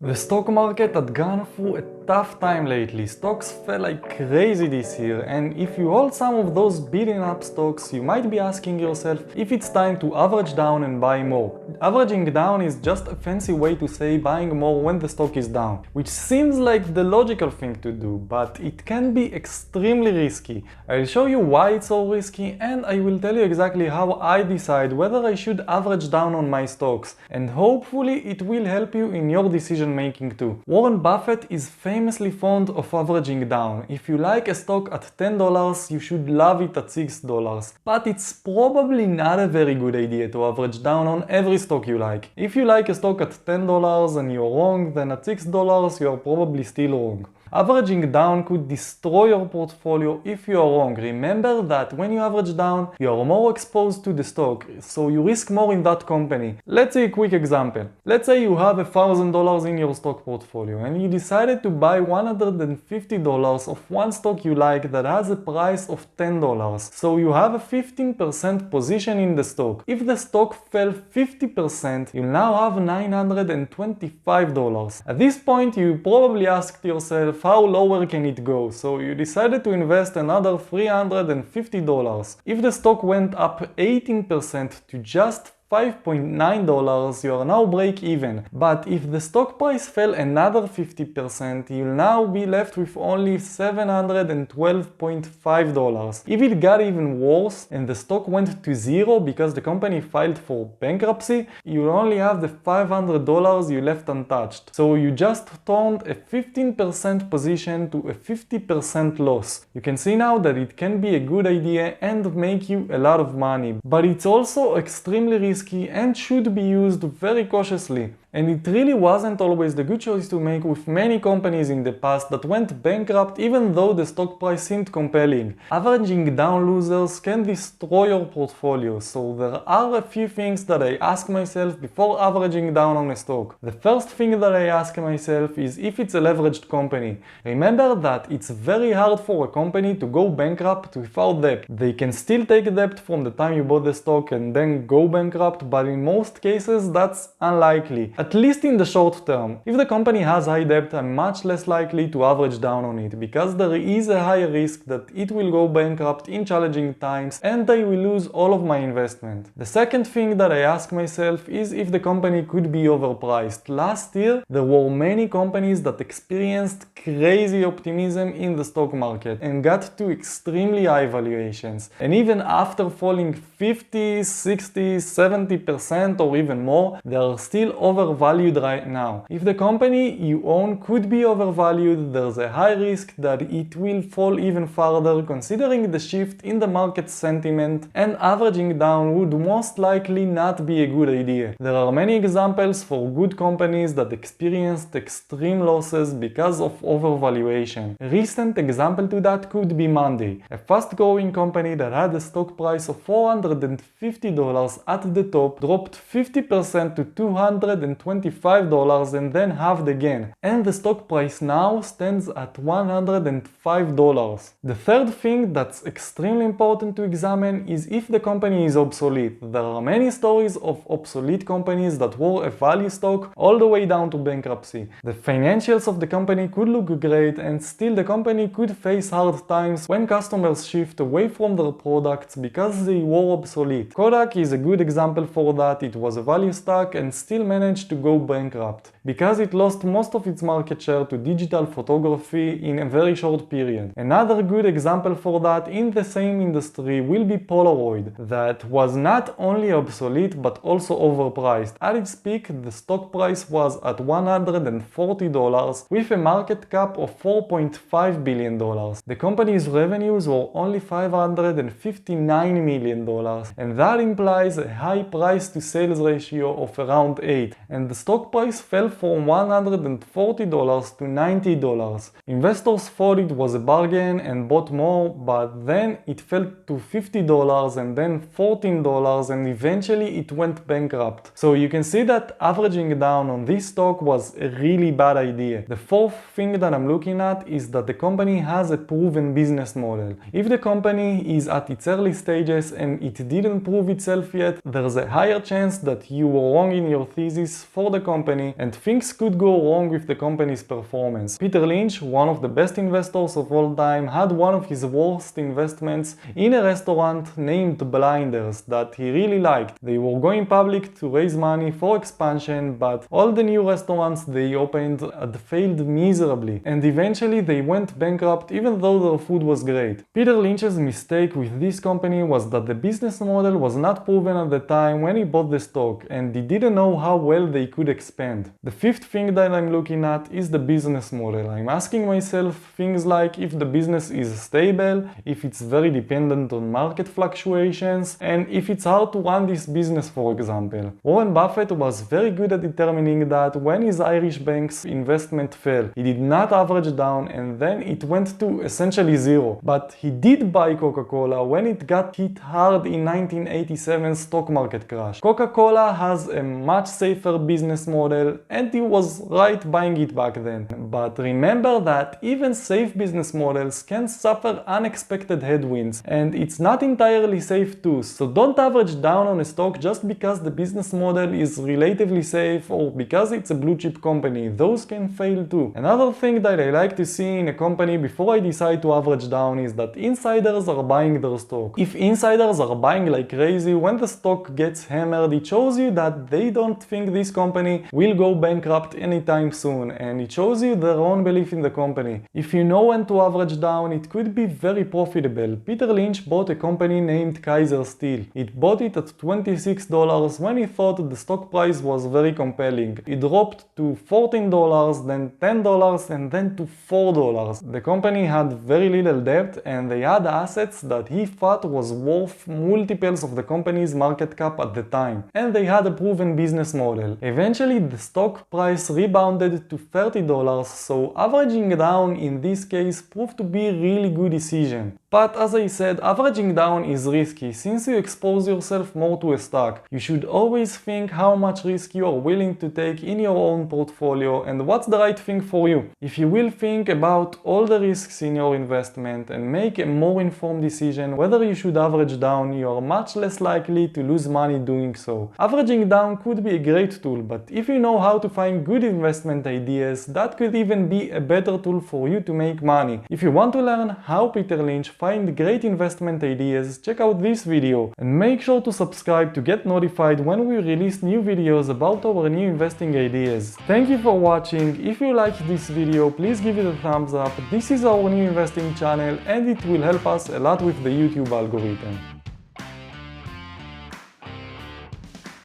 The stock market had gone through a tough time lately. Stocks fell like crazy this year, and if you hold some of those beaten up stocks, you might be asking yourself if it's time to average down and buy more. Averaging down is just a fancy way to say buying more when the stock is down, which seems like the logical thing to do, but it can be extremely risky. I'll show you why it's so risky, and I will tell you exactly how I decide whether I should average down on my stocks, and hopefully it will help you in your decision making too. Warren Buffett is famously fond of averaging down. If you like a stock at $10, you should love it at $6. But it's probably not a very good idea to average down on every stock you like. If you like a stock at $10 and you're wrong, then at $6 you're probably still wrong. Averaging down could destroy your portfolio if you are wrong. Remember that when you average down, you are more exposed to the stock, so you risk more in that company. Let's say a quick example. Let's say you have $1,000 in your stock portfolio and you decided to buy $150 of one stock you like that has a price of $10. So you have a 15% position in the stock. If the stock fell 50%, you now have $925. At this point, you probably asked yourself, how lower can it go? So you decided to invest another $350. If the stock went up 18% to just $5.9, you are now break even. But if the stock price fell another 50%, you'll now be left with only $712.5. If it got even worse and the stock went to zero because the company filed for bankruptcy, you'll only have the $500 you left untouched. So you just turned a 15% position to a 50% loss. You can see now that it can be a good idea and make you a lot of money, but it's also extremely risky and should be used very cautiously. And it really wasn't always the good choice to make with many companies in the past that went bankrupt even though the stock price seemed compelling. Averaging down losers can destroy your portfolio, so there are a few things that I ask myself before averaging down on a stock. The first thing that I ask myself is if it's a leveraged company. Remember that it's very hard for a company to go bankrupt without debt. They can still take debt from the time you bought the stock and then go bankrupt, but in most cases that's unlikely. At least in the short term. If the company has high debt, I'm much less likely to average down on it because there is a high risk that it will go bankrupt in challenging times and I will lose all of my investment. The second thing that I ask myself is if the company could be overpriced. Last year, there were many companies that experienced crazy optimism in the stock market and got to extremely high valuations. And even after falling 50, 60, 70% or even more, they are still overvalued right now. If the company you own could be overvalued, there's a high risk that it will fall even further considering the shift in the market sentiment, and averaging down would most likely not be a good idea. There are many examples for good companies that experienced extreme losses because of overvaluation. A recent example to that could be Monday, a fast-growing company that had a stock price of $450 at the top, dropped 50% to $225 and then halved again, and the stock price now stands at $105. The third thing that's extremely important to examine is if the company is obsolete. There are many stories of obsolete companies that were a value stock all the way down to bankruptcy. The financials of the company could look great and still the company could face hard times when customers shift away from their products because they were obsolete. Kodak is a good example for that. It was a value stock and still managed to go bankrupt because it lost most of its market share to digital photography in a very short period. Another good example for that in the same industry will be Polaroid, that was not only obsolete but also overpriced. At its peak, the stock price was at $140 with a market cap of $4.5 billion. The company's revenues were only $559 million, and that implies a high price to sales ratio of around 8, and the stock price fell from $140 to $90. Investors thought it was a bargain and bought more, but then it fell to $50 and then $14 and eventually it went bankrupt. So you can see that averaging down on this stock was a really bad idea. The fourth thing that I'm looking at is that the company has a proven business model. If the company is at its early stages and it didn't prove itself yet, there's a higher chance that you were wrong in your thesis for the company and things could go wrong with the company's performance. Peter Lynch, one of the best investors of all time, had one of his worst investments in a restaurant named Blinders that he really liked. They were going public to raise money for expansion, but all the new restaurants they opened had failed miserably, and eventually they went bankrupt even though their food was great. Peter Lynch's mistake with this company was that the business model was not proven at the time when he bought the stock, and he didn't know how well they could expand. The fifth thing that I'm looking at is the business model. I'm asking myself things like if the business is stable, if it's very dependent on market fluctuations, and if it's hard to run this business, for example. Warren Buffett was very good at determining that when his Irish bank's investment fell. He did not average down and then it went to essentially zero. But he did buy Coca-Cola when it got hit hard in 1987 stock market crash. Coca-Cola has a much safer business model and he was right buying it back then. But remember that even safe business models can suffer unexpected headwinds, and it's not entirely safe too. So don't average down on a stock just because the business model is relatively safe or because it's a blue chip company. Those can fail too. Another thing that I like to see in a company before I decide to average down is that insiders are buying their stock. If insiders are buying like crazy when the stock gets hammered, it shows you that they don't think this company will go bankrupt anytime soon, and it shows you their own belief in the company. If you know when to average down, it could be very profitable. Peter Lynch bought a company named Kaiser Steel. It bought it at $26 when he thought the stock price was very compelling. It dropped to $14, then $10, and then to $4. The company had very little debt and they had assets that he thought was worth multiples of the company's market cap at the time. And they had a proven business model. Eventually the stock price rebounded to $30, so averaging down in this case proved to be a really good decision. But as I said, averaging down is risky since you expose yourself more to a stock. You should always think how much risk you are willing to take in your own portfolio and what's the right thing for you. If you will think about all the risks in your investment and make a more informed decision whether you should average down, you are much less likely to lose money doing so. Averaging down could be a great tool, but if you know how to find good investment ideas, that could even be a better tool for you to make money. If you want to learn how Peter Lynch find great investment ideas, check out this video and make sure to subscribe to get notified when we release new videos about our new investing ideas. Thank you for watching. If you liked this video, please give it a thumbs up. This is our new investing channel and it will help us a lot with the YouTube algorithm.